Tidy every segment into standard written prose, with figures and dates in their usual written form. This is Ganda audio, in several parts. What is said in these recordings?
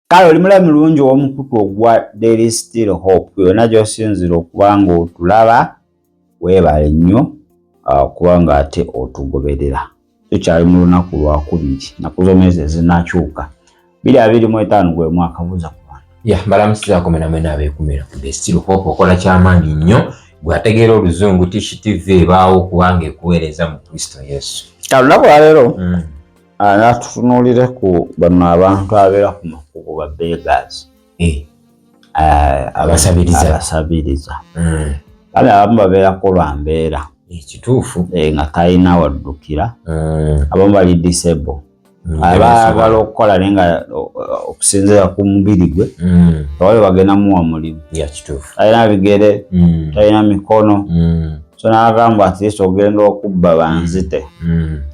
kale oli mulamu mulungi w'omukutu ogwa There is Still Hope yonna gy'osinzira okuba ng'otulaba weebale nnyo kubanga ate otugoberera. Tukyali mu lunaku lwa 2 naku zomezi ezinakyuka 2025 gwe mwaka buza ku bantu. Mbalamusiza kumenamena abeekumira ku The Still Hope okola kyamaanyi nnyo bw'ategeera oluzungu Tishi TV ebaawo kubanga ekuweereza mu Kristo Yesu. Olunaku lwa leero natutunuulire ku bano abantu abeera ku makubo ba beggars. Abasabiriza. Kale abamu babeerako lwa mbeera. Ekituufu. Nga talina waddukira. Abamu bali disable. Abaagala okukola naye nga okusinziira ku mubiri gwe tewali bagenda muwa mulimu. Talina bigere, talina mikono. So n'agamba ati Yesu ogenda okubba banzite.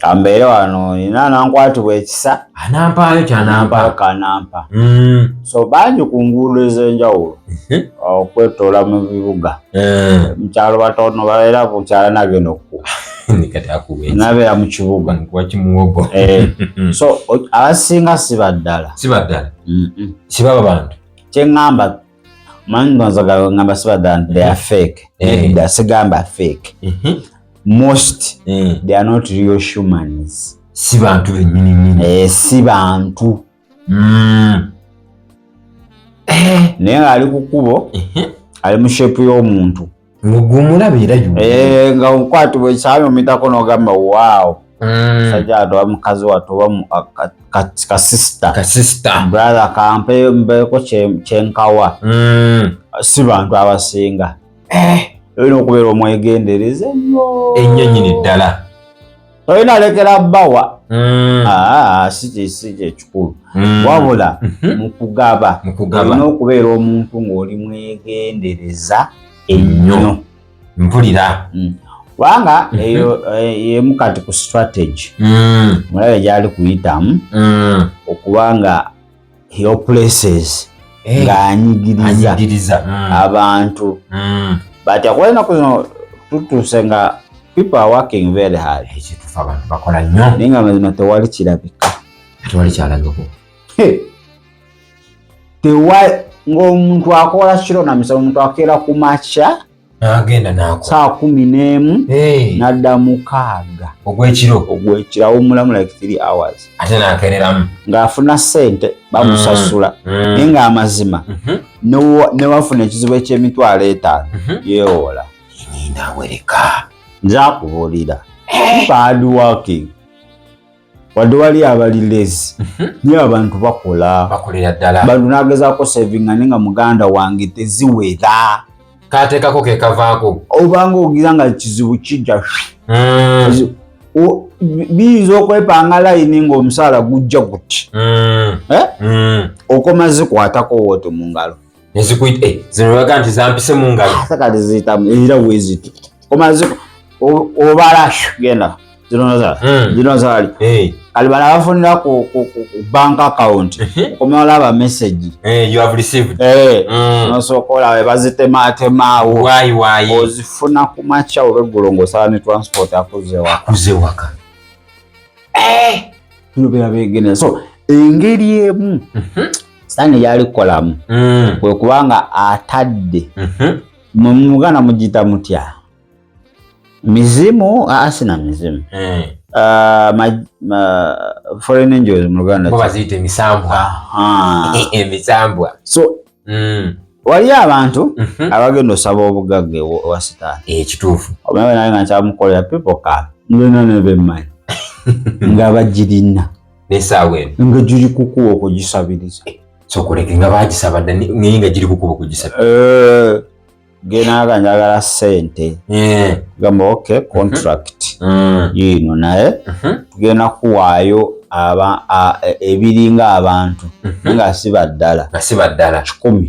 Kambeere wano nina nankwatibwa ekisa. Anampaayo kyanampaayo kanampa. So bangi ku nguudo ez'enjawulo okwetoola mu bibuga. Mukyalo batono babeera ku kyala nagenda okukuba. Nabeera mu kibuga. So abasinga si baddala. Sibaba bantu. Kyeŋŋamba ngamba si baddala they are fake. Sigamba fake. Most they are not real humans. Si bantu bennyini. Si bantu. Naye ng'ali ku kkubo ali mu shepu y'omuntu. Ngumulabira yuno. Nga nkwatibwa ekisaawe omitako n'ogamba waawo. Sajja atoba mukazi watoba kasista. Brother kampe mbeeko kyenkawa. Si bantu abasinga. Olina okubeera omwegendereza ennyo nnyini ddala. Olina alekera bbawa. Si kyekikulu. Wabula mu kugaba olina okubeera omuntu ng'oli mwegendereza ennyo. Mpulira. Kubanga eyo yemu kati ku strategy. Mulabe gyali kuyitamu okubanga your places ng'anyigiriza abantu. But akwena kuno tutuuse nga people are working very hard. Ekituufu abantu bakola nnyo. Naye nga mazima tewali kirabika. Tewali kyalagako. Ng'omuntu akola kiro na misala omuntu akeera ku makya agenda naako saa 11 n'adda mu 6 ogw'ekiro awummulamu like 3 hours ate n'akeereramu ng'afuna ssente bamusasula naye ng'amazima ne wafuna ekizibu eky'emitwalo 5 yeewola naawereka nze akubuulira hard working wadde wali abali lazy naye abantu bakolera ddala bantu n'agezaako savinga naye nga muganda wange teziwera kateekako ke kavaako obanga ogira nga kizibu kijja biyinza okwepanga layini ng'omusaala gujja guti okoma zikwatako wote mu ngalo zino baga nti zampise mu ngalo kati ziyitamu era weeziti obala genda zino zaali kali bano abafunira ku bank account okomala aba message you have received nosooka olabe bazitematemaawo ozifuna ku makya olweggulo ng'osala ne transport akuze waka tulubera beegenera. So engeri emu Sitaani yali kukolamu kwe kubanga atadde mu Muganda mugiyita mutya mizimu asina mizimu foreign angels mu Luganda baziyita emisambwa. So wali abantu abagenda osaba obugagga wa Sitaani ekituufu omanyi naye nga nkyamukolera people ka nina nebemmanyi nga bagirina n'essaawa eno nga giri kukuba okugisabiriza sokuleke nga bagisaba naye nga giri kukuba okugisaba genaga njagala ssente gamba okay contract yino naye tugenda kuwaayo ebiringa abantu nga si baddala 10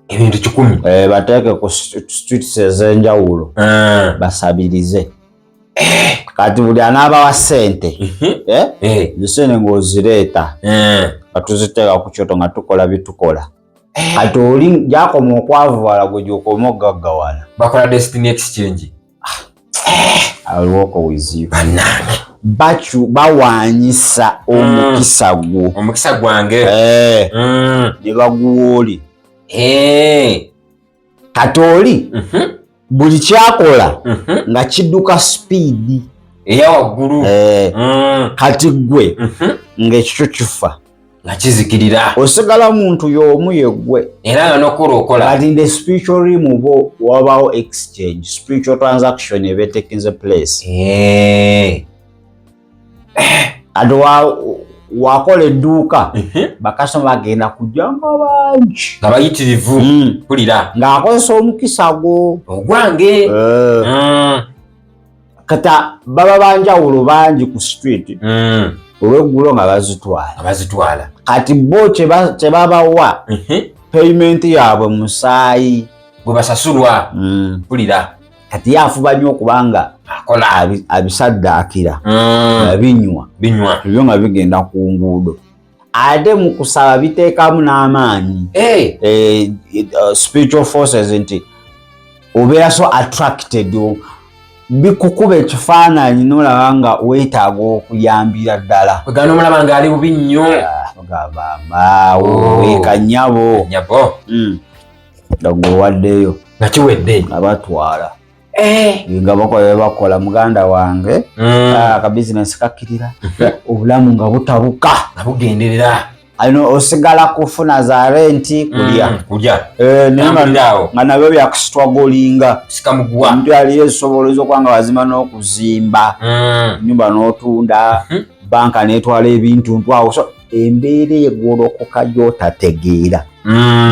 ebintu 10 bateeke ku streets ez'enjawulo basabirize kati buli anaabawa ssente zisene ng'ozireeta katuziteeka ku kyoto nga tukola bitukola kati oli gyakoma okwavuwala gwe gyokoma ogaggawala bakola destiny exchange I'll walk with you. bawanyisa omukisa gwo omukisa gwange ne baguwoli kati oli buli kyakola nga kidduka speedi eya waggulu kati gwe ng'ekikyo kifa nga kizikirira osigala muntu y'omu yeggwe era nga nokola okola kati in the spiritual realm bo wabawo exchange spiritual transaction eba etekinze place ati wakola edduuka bakasoma bagenda kujja nga bangi nga bayitirivu pulira ng'akozesa omukisa gwo ogwange kata baba banjawulo bangi ku street olweggulo nga bazitwala kati bo kyebabawa payment yaabwe musaayi gwe basasulwa pulira kati yafuba nnyo okubanga akola abisaddaakira binywa ebyo nga bigenda ku nguudo ate mu kusaba biteekamu n'amaanyi spiritual forces nti obeera so attracted bikukuba ekifaananyi n'olaba nga weetaaga okuyambira ddala wegana omulaba ng'ali bubi nnyo gabambaawo weekanyabo nga gwewaddeyo nga kiwedde abatwala nga bakola muganda wange akabizinesi kakkirira obulamu nga butabuka nga bugenderera alina osigala kufuna za renti kulya nga nabyo byakusitwagolinga omuntu aliyo ezisoboloza okuba nga wazima n'okuzimba ennyumba n'otunda banka n'etwala ebintu ntwawo so embeera egolokoka gy'otategeera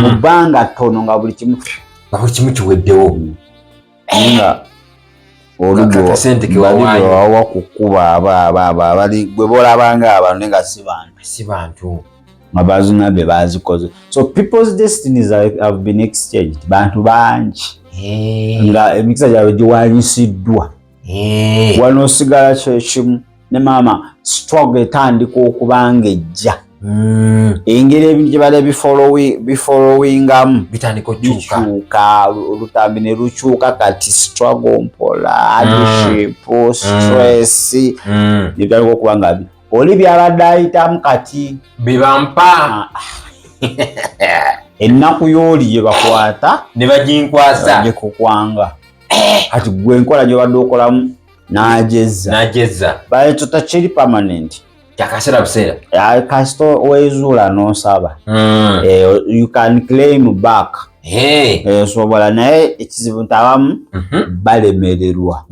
mu bbanga ttono nga buli kimu kiweddewo nga olugwawa kukuba bali gwe bolabanga abantu nga si bantu nga bazina be bazikoze so people's destinies have been exchanged bantu bangi nga emikisa gyabwe giwanyisiddwa wano osigala kyekimu ne maama struggle etandika okubanga ejja engeri ebintu gye bale bifollowingamu bitandika okukyuka olutambi ne lukyuka kati struggle mpola hardship stress bitandika okuba nga oli byabadde ayitamu kati bibampa ennaku y'oli gye bakwata ne baginkwasa gikukwanga kati gwe enkola gye badde okolamu n'ajezza baekyo takiri permanent kyakaseera buseera kasita weezuula n'osaba you can claim back osobola naye ekizibu nti abamu balemererwa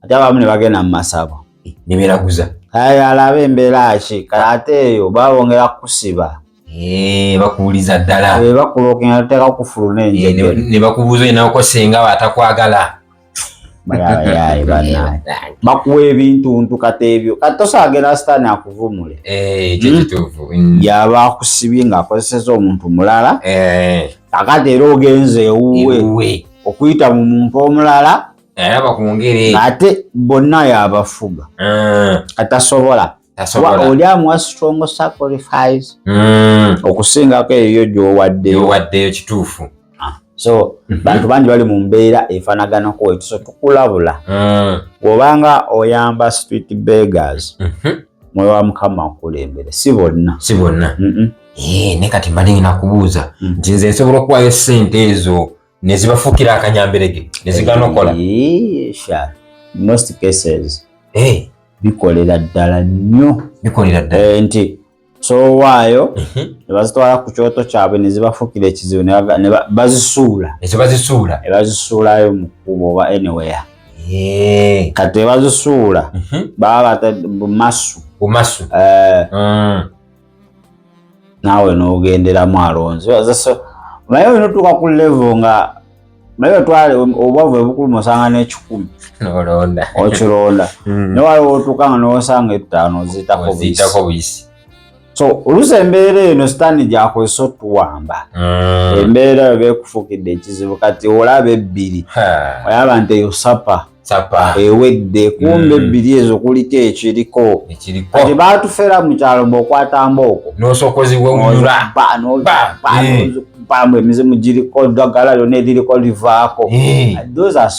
ate abamu ne bagenda mu masabo ne beeraguza alaba embeera ki ate eyo babongera kusiba bakuwuliza ddala bakulookinga teeka kufulu n'enjegere ne bakubuuza oyinaako senga batakwagala bakuwa ebintuntu kati ebyo kati tosaagenda sitaani akuvumule kyekituufu yaba akusibye ng'akozeseza omuntu mulala kakati era ogenze ewuwe okuyita mu muntu omulala ate bonna yabafuga katasobola oli amuwa strong sacrifice okusingako eyo gy'owaddeyo kituufu so bantu bangi bali mu mbeera efaanaganako so tukulabula bw'obanga oyamba street beggars mwoyo wa Mukama akulembere si bonna ne kati mba nina kubuuza nti nze nsobola okuwayo ssente ezo ne zibafuukira akanyamberege ne zigana okola most cases bikolera ddala nnyo nti so waayo ne bazitwala ku kyoto kyabwe ne zibafuukira ekizibu ne bazisuula bazisuulayo mu kkubo oba anywhere kati bazisuula baba bumasu naawe n'ogenderamu alonzi naye olina otuuka ku level nga naye otwale obwavu ebukulu osanga n'ekikumi okironda ne waliwo otuuka nga n'osanga ettaano oziyitako buyisi so oluusi embeera eno sitaani gyakozesa otuwamba embeera yo beekufuukidde ekizibu kati olaba ebbiri oyaba nti eyo sapa ewedde kumbe ebbiri ezo kuliko ekiriko kati baatufera mu kyalo mb'okwata mbooko emizimu giriko ddagala lyonna eririko livaako those are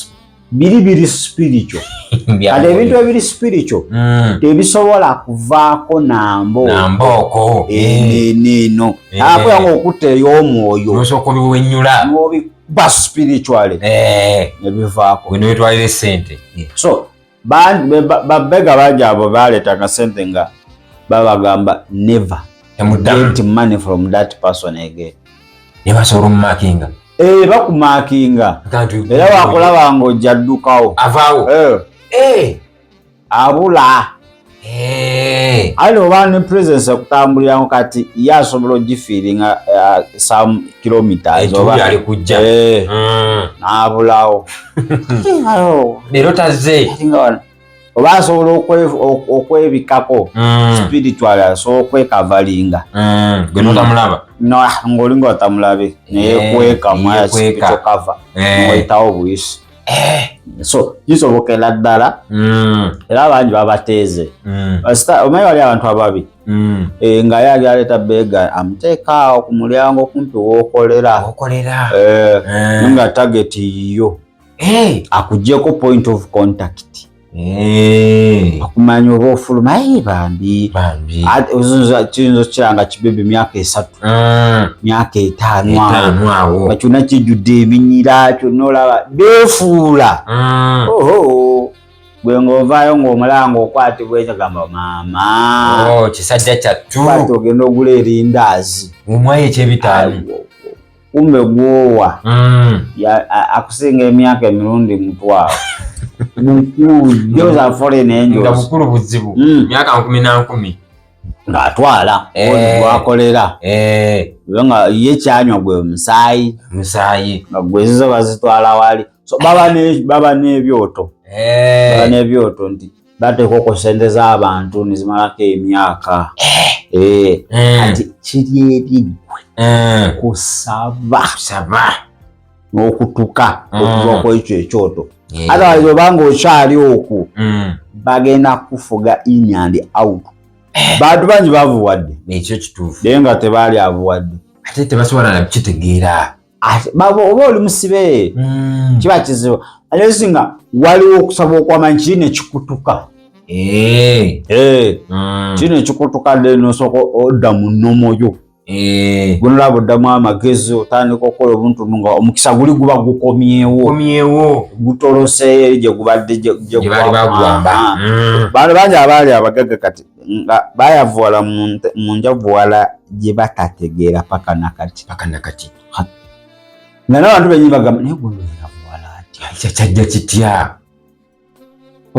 biri spiritual. Kati ebintu ebiri spiritual tebisobola kuvaako namboko neno akola okuteeyo omwoyo osoko biwenyula ba spiritually nebivaako bino bitwalire sente. So babega baja abo baleetanga sente nga babagamba never get money from that person again. Nebasobola omumakinga bakumakinga era wakulaba nga ojja ddukawo avaawo abula ali oba ne presence okutambuliramu kati ye asobola ogifiiringa some kilometers oba ali kujja n'abulawo leero tazze oba asobola okwebikako spiritual asobola okwekavalinga gwe notamulaba ng'olinga otamulabe neyekweka mwaya spiritual cover noyitawo buyisi. So kisobokera ddala era abangi babateeze omanyi wali abantu ababi nga ye ali aleeta beega amuteekaawo ku mulyango kumpi w'okolera nga target yiyo akugyeko point of contact akumanya oba ofuluma bambi kiyinza kiranga kibibi myaka 3 myaka 5 awo nga kyonna kijjudde eminyira kyonna olaba beefuula gwe ng'ovaayo ng'omulango okwatibwa ekigamba maama kisajja kyattu ogenda ogula erindaazi omwayo ekyebitaano kumbe gwowa akusinga emyaka emirundi 12 those are foreign angels nga bukulu buzibu myaka 10 ng'atwala gwakolera nga ye kyanywa gwe musaayi nga gwezizo bazitwala wali. So baba n'ebyoto nti bateeka okusente z'abantu nizimalako emyaka ati kiri eriggwe kusaba n'okutuka okuva ekyo ekyoto. Otherwise obanga okyali okwo bagenda kufuga in and out. Bantu bangi bavuwadde ekyo kituufu naye nga tebaali avuwadde ate tebasobola nakitegeera oba oli musibe kiba kizibu ate singa waliwo okusaba okwamanyi kiri nekikutuka kiri nekikutuka nosooka odda mu nnomoyo gunolaba oddamu amagezi otandika okukola obuntu nga omukisa guli guba gukomyewo gutoloseeyo eri gye gubadde gye baali bagwamba. Bantu bangi abaali abagagga kati nga bayavuwala mu njavuwala gye batategeera paka nakati nga n'abantu benyi bagamba naye guno yavuwala atya kyajja kitya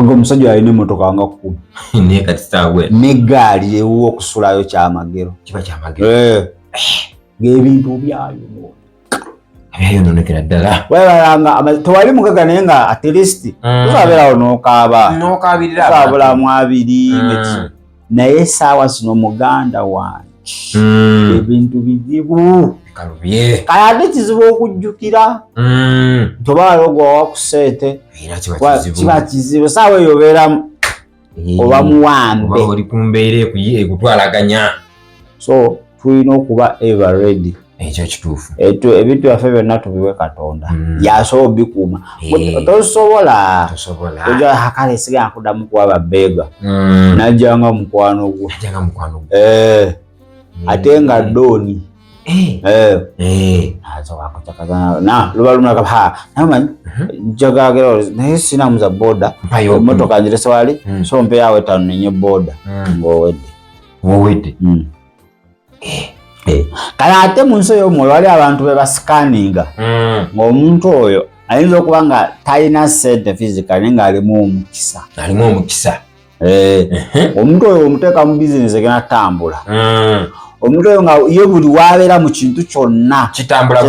nga omusajja alina emmotoka nga 10 naye kati saabwe n'eggaali ewuwa okusulayo kyamagero kiba kyamagero ng'ebintu byayo byayononekera ddala webalanga tewali mugaga naye nga at least tusabeerawo n'okaabiraabulamu abiri naye essaawa zino muganda wange ebintu bizibu kale ate kizibu okujjukira tobaalo gwawa ku ssente kiba kizibu essaawa eyo obeeramu oba muwambe oli ku mbeera ekutwalaganya. So tulina okuba ever ready. Ekyo kituufu ebintu byaffe byonna tubiwe Katonda yasobola obikuuma. Tosobola kale sigenda kuddamu kuwaba beega najjanga mukwano gwo ate nga dooni luba lumulaka namanyi njagagera naye sinamuza boda emmotoka njirese wali so mpeyawo 5 nenye boda ng'owedde kale ate mu nsi ey'omwoyo wali abantu be basikaninga ng'omuntu oyo ayinza okuba nga talina ssente physical naye ng'alimu omukisa omuntu oyo omuteeka mu bizinesi egenda tambula omuntu oyo nga ye buli wabeera mu kintu kyonna kitambula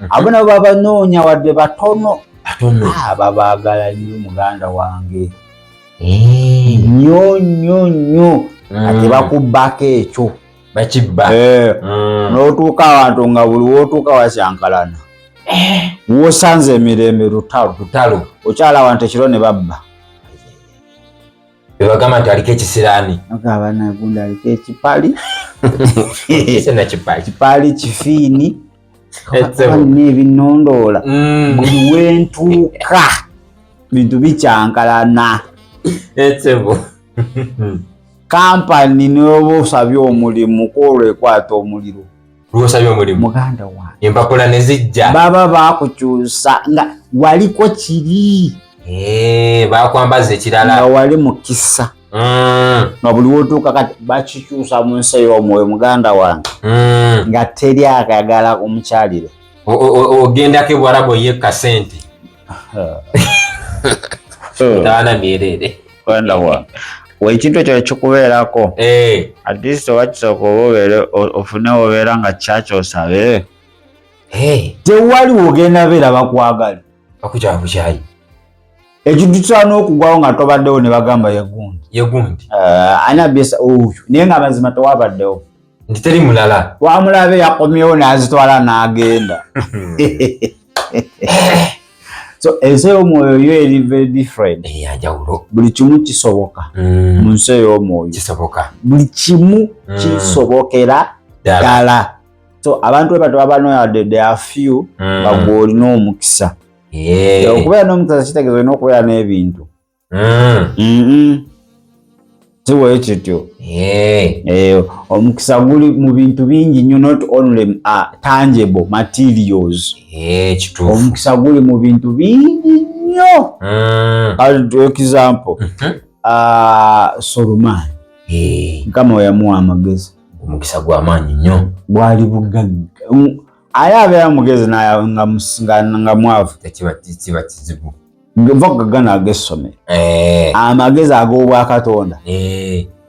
abo nabo babanoonya wadde batono babaagala nnyo muganda wange nnyo ate bakubbako ekyo bakibba n'otuuka abantu nga buli wootuuka wasyankalana wosanze emirembe lutalo okyala nti ekiro ne babba bebagamba nti aliko ekisiraani agamba gundi aliko ekipali kipali kifiini n'ebinondoola buli wentuuka bintu bikyankalana. Etsebo. Kampani n'oba osabye omulimu kwolwo ekwata omuliro. Lwosabye omulimu. Muganda wange. Empapula ne zijja. Baba baakukyusa nga waliko kiri. Bakwambaza ekirala. Nga wali mukisa. Nga buli wotuuka kati bakikyusa mu nsi ey'omwoyo muganda wange. Nga teri akayagala omukyalire. Ogendako Bwarabu ye kasente. Taana mierere. Muganda wange. Ekintu ekyo kikubeerako. At least oba kisooka oba ofune obeera nga kyaki osabe. Tewali wogenda beera bakwagala. Bakukyala bukyayi. Ekintu kisaana okugwawo nga tobaddewo ne bagamba yegundi. Anabyesa oyo naye nga mazima tewabaddewo. Nti teri mulala. Wamulabe yakomyewo n'azitwala n'agenda. So ensi y'omwoyo yo eri very different. Yanjawulo. Buli kimu kisoboka mu nsi y'omwoyo. Kisoboka. Buli kimu kisobokera ddala. So abantu bwe baba there are few bagwe olina omukisa. Okubeera n'omukisa kitegeeza olina okubeera n'ebintu. Kiweeyo kityo. Omukisa guli mu bintu bingi nnyo, not only tangible materials. Kituufu. Omukisa guli mu bintu bingi nnyo. Example, Solomon. Mukama we yamuwa amagezi. Omukisa gw'amaanyi nnyo. Gwali bugagga. Aye abeera mugezi nga mwavu. Kiba kizibu. Nva okugagga n'ag'essomero. Amagezi ag'obwakatonda.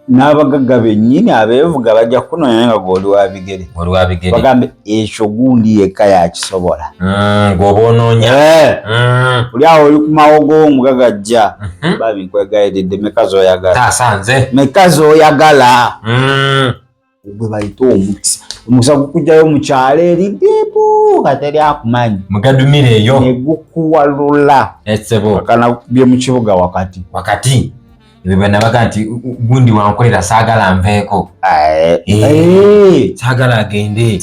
N'abagagga bennyini abeevuga bajja kunoonya naye nga gw'oli wa bigere. Bagambe ekyo gundi yekka yakisobola. Gw'oba onoonya. Oli awo oli ku mawogo omugagga ajja. Babi nkwegayiridde meka z'oyagala. Taasanze. Meka z'oyagala. Gwe bayita omukisa. Omukisa gukujjayo mu kyalo erigebu nga teri akumanyi. Mugadumira eyo. Ne gukuwalula. Etsebo. Kana bye mu kibuga wakati. Bwe nabaga nti gundi wankolera saagala nveeko. Saagala agende.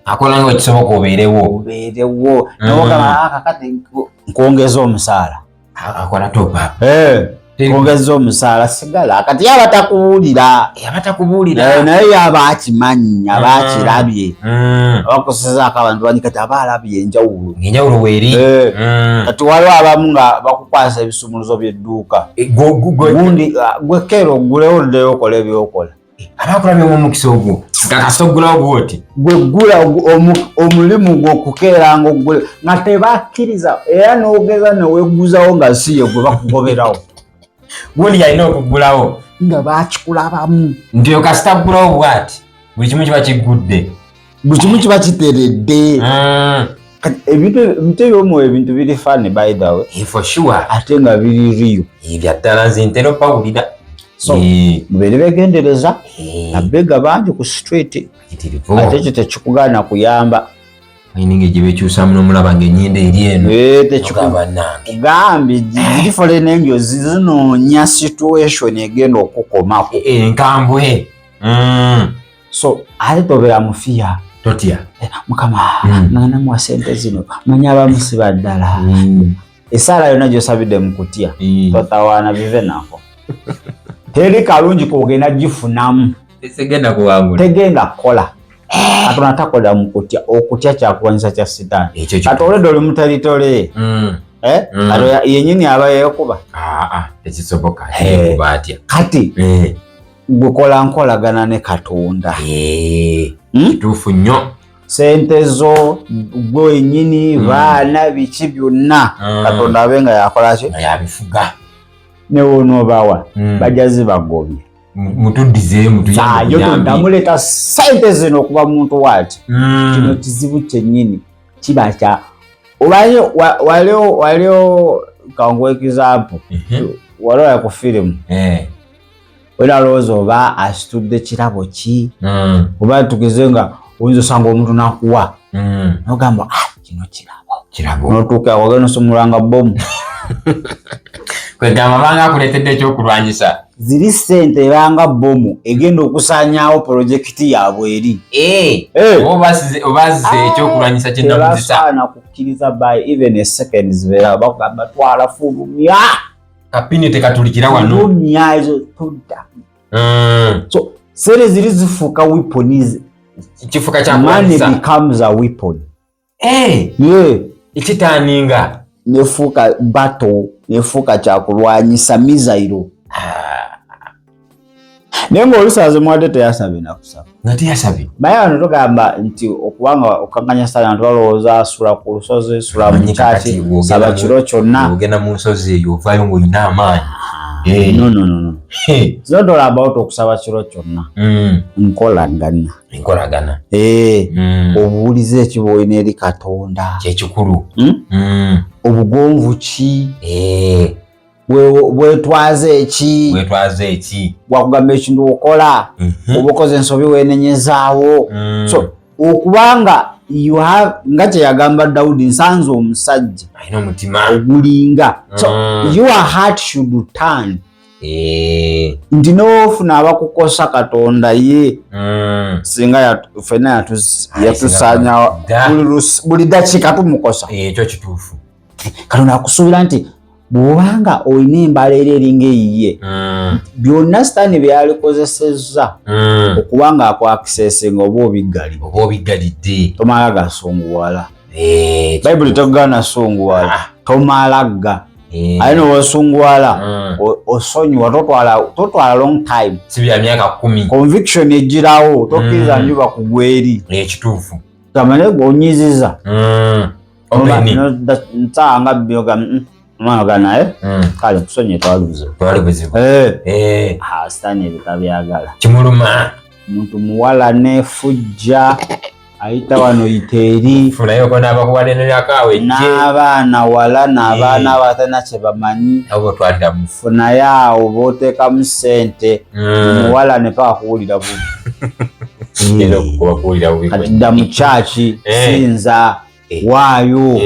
Akola nga ekisoboka obeerewo. N'ogamba kakati nkwongeza omusaala. Akola topa. Kwongeza omusaala sigala. Kati yaba takubuulira. Naye yaba akimanyi, aba akirabye. Bakusezaako abantu bangi kati aba alabye enjawulo. Enjawulo weeri. Kati waliwo abamu nga bakukwasa ebisumuluzo by'edduuka. Gundi gwe kero ogulewo oddeyo okola ebyokola. Abakulabye omukisa ogwo. Kakasa ogulawo bwoti. Gwe gula omulimu gw'okukeeranga ogule. Nga tebakkiriza era n'ogeza ne weeguzawo nga si ye gwe bakugoberawo. Gundi yalina okugulawo. Nga bakikulabamu. Nti okasita kugulawo bwati. Buli kimu kiba kiggudde. Buli kimu kiba kiteredde. Ebintu eby'omwoyo ebintu biri funny by the way. For sure. Ate nga biri real. Ebya ddala nze ntera pawulira. So, mubeere begendereza. Abega bangi ku street. Ate ekyo tekikugaana kuyamba. Ayininga gye bekyusamu n'omulaba ng'ennyindo eri eno. Gambi zirifole n'engyo zinoonya situation egenda okukomako. Enkambwe. So, ate tobeera mufiya. Totya. Mukama, namuwa sente zino. Manya abamu si baddala. Esaala yonna gy'osabidde mu kutya. Totawaana bive nako. Teri kalungi kogenda gifunamu. Tegenda kukola. Katonda takola mu kutya. Okutya kyakuwanyisa kya sitaani. Kati olwedde oli mutalitole. Yennyini aba yeekuba. Tekisoboka. Kati gukola nkolagana ne Katonda. Kituufu nnyo. Sente zo gwe wennyini baana biki byonna Katonda abe nga yakola ki? Yabifuga. Ne wonoobawa bajja zibagobye. Mutuddizeeyo mutuyambe. Ndamuleta sente zino okuba muntu waati. Kino kizibu kyennyini kiba kya. Waliwo kangu example. Waliwo ku firimu. Wera lowooza oba asitudde kirabo ki? Oba tugeze nga oyinza osanga omuntu n'akuwa. N'ogamba kino kirabo. N'otuuka wagenda osumulanga bbomu. kwegamba banga akuletedde ekyokulwanyisa ziri ssente banga bomu egenda okusaanyaawo projekiti yaabwe eri obazize ekyokulwanyisa kyenamuzisa tebasaana kukkiriza by even a second zibeera bakugamba twala fulumya kapini tekatulikira wano fulumya ezo tudda so sente ziri zifuuka weapons kifuka kyakulwanyisa money becomes a weapon ekitaaninga nefuuka battle nefuuka kyakulwanyisa mizairo naye ng'olusaze mwadde teyasabye nakusaba nga teyasabye naye wano tugamba nti okubanga okankanya sitaani nti balowooza asula ku lusozi asula mu kyaki saba kiro kyonna ogenda mu nsozi eyo ovaayo ng'olina amaanyi no not all about okusaba kiro kyonna enkolagana obuwuliza ekiboolina eri Katonda kyekikulu obugonvu ki bwetwaze eki bwakugamba ekintu okola oba okoze ensobi weenenyezaawo so okubanga nga kyeyagamba Dawudi nsanze omusajja alina omutima ogulinga so your heart should turn nti n'ofuna abakukosa Katonda ye singa ffenna yatusaanya buli dakiika tumukosa ekyo kituufu Katonda akusuubira nti bw'obanga olina embala eringa eyiye byonna sitaani byalikozesezza okubanga akwakisesinga oba obiggalidde tomala gasunguwala bayibuli tegaana sunguwala tomalaga aye nowasunguwala osonyiwa totwala long time si bya myaka 10 conviction egirawo tokkiriza njuba kugweri ekituufu tamane g'onyiziza nsanga byoga omwana ga naye kale kusonye twali buzibu sitaani ebika byagala kimuluma muntu muwala nefujja ayita wano iteeri funayoko n'abakuwaleneraakawe n'abaana wala n'abaana abatana kye bamanyi abo twalira mufu funayo awo booteekamu ssente muwala ne paka kuwulira bubi kati dda mu kyaki sinza waayo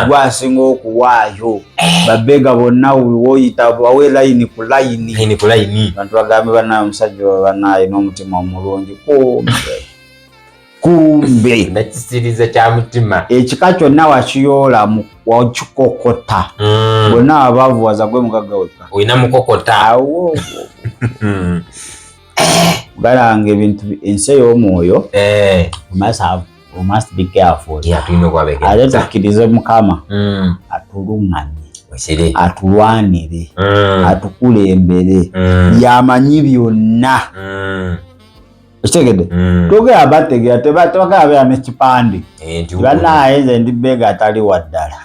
gwasinga okuwaayo babega bonna woyita wawe layini ku layini bantu bagambe banaye omusajja banaye n'omutima omulungi kumbe nakisiriza kya mutima ekika kyonna wakiyoola wakikokota bonna abavuwaza gwe mugagga wekka olina mukokota awo galanga ebintu ensi ey'omwoyo must be careful ate tukkirize Mukama atuluŋŋamye atulwanire atukulembere yamanyi byonna okitegedde togera bategeera tebagala beera n'ekipande banaye nze ndi beega atali waddala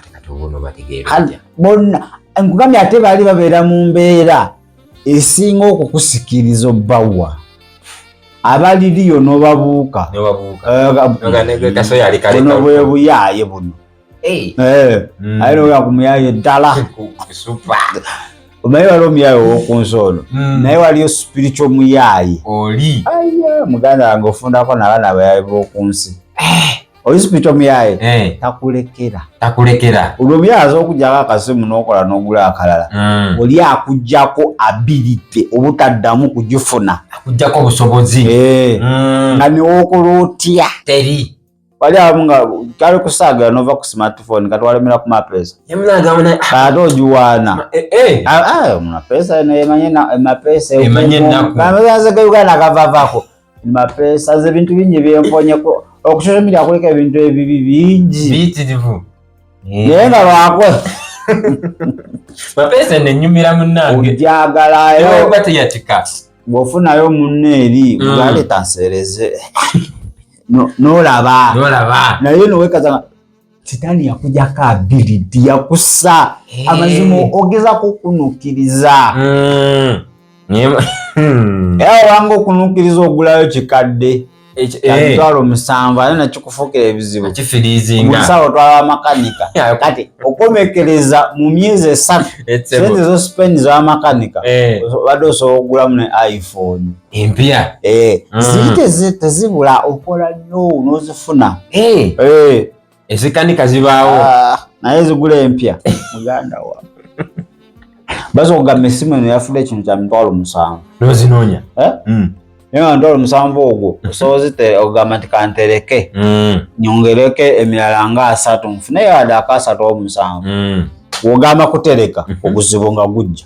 bonna nkugambye ate baali babeera mu mbeera esinga okukusikiriza obbawa abaliriyo n'obabuuka buno bwe buyaaye buno aye noga ku muyaaye ddala omanyi wali omuyaaye ow'okunsono naye waliyo spiritual muyaaye muganda wange ofundako n'abaana abayaaye b'okunsi oli spiritual muyaaye takulekera olwo omuyaaye aza okujjako akasimu n'okola n'ogula akalala oli akujjako ability obutaddamu kugifuna akujjako obusobozi nga niwookola otya teri wali abamu nga kali kusaagala nova ku smartphone kati walemera ku mapesa ate ogiwaana mapesa emanye ennaku Uganda kavavako mapesa ze bintu bingi byenfonyeko okusocial media kuleka ebintu ebibi bingi biyitirivu naye nga lwakola mapesa nenyumira munnange ojagala era teyatika bw'ofunayo munno eri mugaleeta nsereze n'olaba naye nowekazanga sitaani yakujjako ability yakussa amazima ogezako okunukkiriza era wanga okunukkiriza ogulayo kikadde emitwalo 7 ate nakikufuukira ebizibu musawo otwala makanika kati okomekereza mu myezi 3 sente zo spend z'amakanika badde osobola okugulamu ne iPhone empya ziri tezibula okola n'ozifuna ezikanika zibaawo naye zigula empya muganda wa Bazogamba essimu eno yafudde ekintu kya mitwalo 7. N'ozinoonya. Naye mitwalo 7 ogwo osoboze ogamba nti kantereke nyongereke emirala nga 3 nfune yadde aka 3 ogamba kutereka oguzibu nga gujja.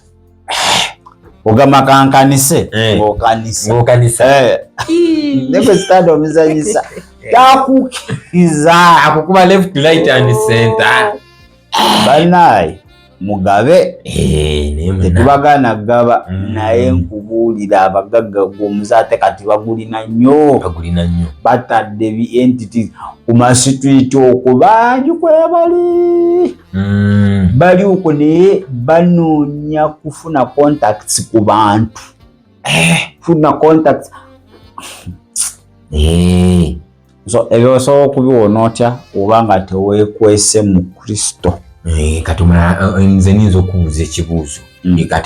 Ogamba kankanise ng'okanisa. Nekwe sitade omuzanyisa takukiriza akukuba left right and center. Banaye mugabe tetubagana gaba naye nkubuulira abagagga gwomuzaate kati bagulina nnyo batadde entities ku masitwiti okwo bangi kwebali bali okwo naye banoonya kufuna contacts ku bantu funa contacts so ebyo osobola okubiwona otya oba nga teweekwese mu Kristo. Kati nze niyinza okubuuza ekibuuzo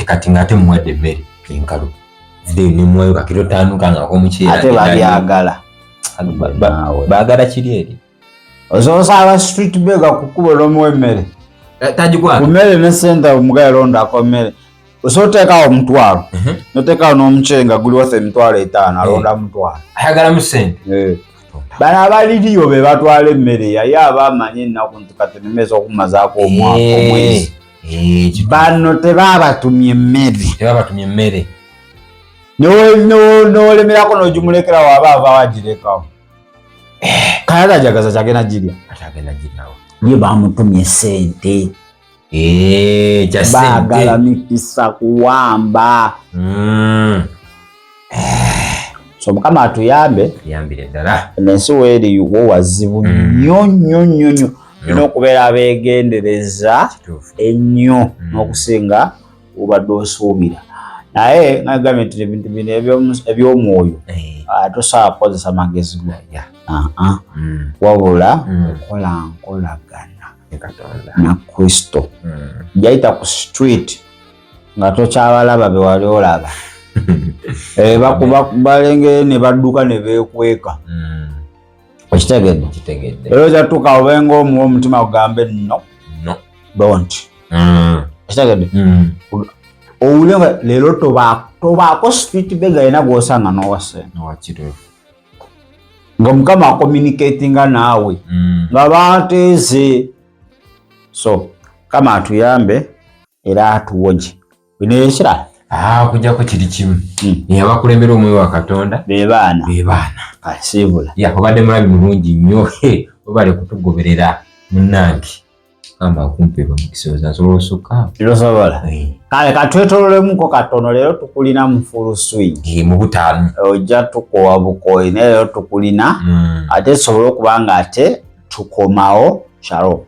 kati ng'ate muwadde emmere enkalu videyo nemwayo kakiro 5 kangako omukyera ate babyagala baagala kiri eri osobola aba street beggar kukuba n'omuwa emmere tagikwata ku mmere ne sente omugaye londako mmere osobola oteekawo 1,000 noteekawo n'omukyere nga guli worth 5,000 alonda 1,000 ayagalamu sente. Bano abaliriyo be batwala emmere yaye abamanyi ennaku nti kati nemezi okumazaako omwezi bano tebabatumye emmere n'olemerako n'ogimulekerawo aba ava wagirekawo kale atajagaza kyagenda girya ye bamutumye sente baagala mikisa kuwamba. So Mukama atuyambe ddala ensi weeri wo wazibu nnyo n'okubeera abeegendereza ennyo n'okusinga obadde osuubira naye nagambye nti ebintu bino eby'omwoyo tosobola kukozesa magezi go wabula okola nkolagana na Kristo jayita ku street nga tokyabalaba be wali olaba balengere ne badduka ne beekweka okitegedde era kyatuuka obenga omuwa omutima gugambe no don't okitegedde owulire nga leero tobaako street beggar yena gw'osanga n'owasente nga Mukama acommunicatinga naawe nga bateeze so Mukama atuyambe era atuwoje bino ekirala kujjako kiri kimu abakulembera omwoyo wa Katonda be baana asibula obadde mulabi mulungi nnyo obale kutugoberera munnange kamba kumpeeba mukisoza nsobola osukka tosobola kale katwetololemuko katono leero tukulina mu full swing mu butaano ojja tukowa bukoyi naye leero tukulina ate tusobole okuba nga ate tukomawo shalom.